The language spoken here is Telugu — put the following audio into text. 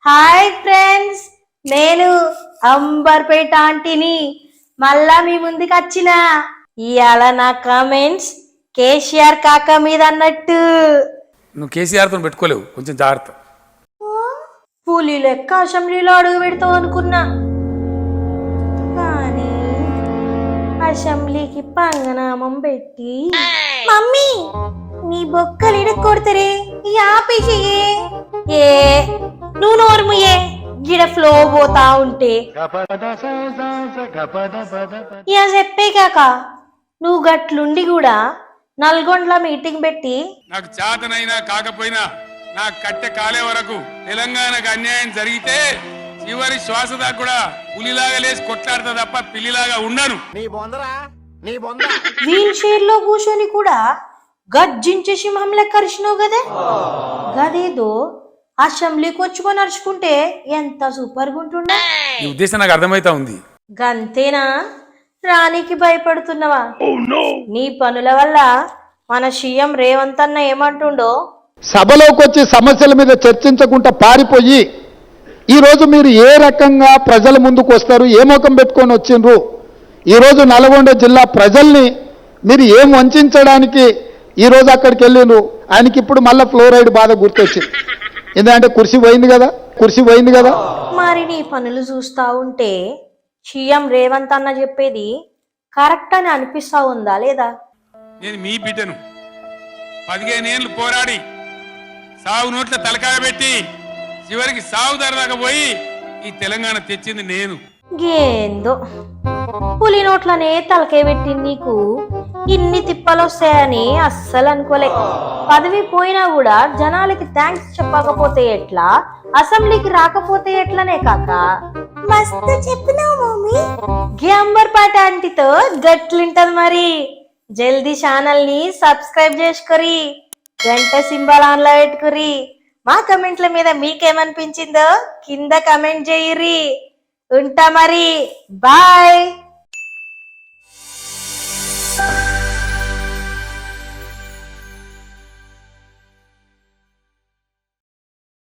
హాయ్ ఫ్రెండ్స్, నేను అంబర్పేట ఆంటీని మళ్ళా మీ ముందుకు వచ్చిన. ఇవాళ నా కామెంట్స్ కేసీఆర్ కాక మీద అన్నట్టు. నువ్వు కేసీఆర్తో పెట్టుకోలేవు, కొంచెం జాగ్రత్త. పులి లెక్క అసెంబ్లీలో అడుగు పెడతావు అనుకున్నా, కానీ అసెంబ్లీకి పంగనామం పెట్టి మమ్మీ నీ బొక్కలు ఇడకొడతారే ఆపేసేయే. ఏ నువ్వు నోరుముయే, గిడ ఫ్లో పోతా ఉంటే ఇక చెప్పే కాక నువ్వు గట్లుండి కూడా నల్గొండల మీటింగ్ పెట్టి నాకు చేతనైనా కాకపోయినా నా కట్టె కాలే వరకు తెలంగాణకు అన్యాయం జరిగితే చివరి శ్వాస దాకా కూడా పులిలాగా లేచి కొట్లాడతా తప్ప పిల్లిలాగా ఉండను. వీల్ చైర్ లో కూర్చొని కూడా గర్జించే సింహం లెక్క అరిచినావు కదా. గదేదో అసెంబ్లీకి వచ్చుకొని నడుచుకుంటే ఎంత సూపర్ గా ఉంటుండే. ఈ ఉద్దేశం నాకు అర్థమైతా ఉంది. గంతేనా, రానికి భయపడుతున్నావా? నీ పనుల వల్ల మన సీఎం రేవంత్ అన్న ఏమంటుండో. సభలోకి వచ్చి సమస్యల మీద చర్చించకుండా పారిపోయి ఈరోజు మీరు ఏ రకంగా ప్రజల ముందుకు వస్తారు, ఏ ముఖం పెట్టుకొని వచ్చిండ్రు, ఈరోజు నల్గొండ జిల్లా ప్రజల్ని మీరు ఏం వంచడానికి ఈరోజు అక్కడికి వెళ్ళిండ్రు. ఆయనకి ఇప్పుడు మళ్ళీ ఫ్లోరైడ్ బాధ గుర్తొచ్చింది. ఎందుకంటే కుర్చీ పోయింది కదా. మరి నీ పనులు చూస్తా ఉంటే సీఎం రేవంత్ అన్న చెప్పేది కరెక్ట్ అని అనిపిస్తా ఉందా లేదా? నేను మీ బిడ్డను 15 ఏళ్ళు పోరాడి సాగు నోట్ల తలకాయ పెట్టి చివరికి సాగు ధరదాకా పోయి ఈ తెలంగాణ తెచ్చింది నేను. ఏందో పులి నోట్లనే తలకాయ పెట్టి నీకు ఇన్ని తిప్పలు వస్తాయని అస్సలు అనుకోలే. పదవి పోయినా కూడా జనాలకి థ్యాంక్స్ చెప్పకపోతే ఎట్లా, అసెంబ్లీకి రాకపోతే ఎట్లనే కాక మస్తు చెప్పినావు మమ్మీ. అంబర్పేట ఆంటీతో గట్లుంటది మరి. జల్దీ ఛానల్ ని సబ్స్క్రైబ్ చేసుకోరి, గంట సింబల్ ఆన్ లో పెట్టుకురి. మా కమెంట్ల మీద మీకేమనిపించిందో కింద కమెంట్ చేయరి. ఉంటా మరి, బాయ్.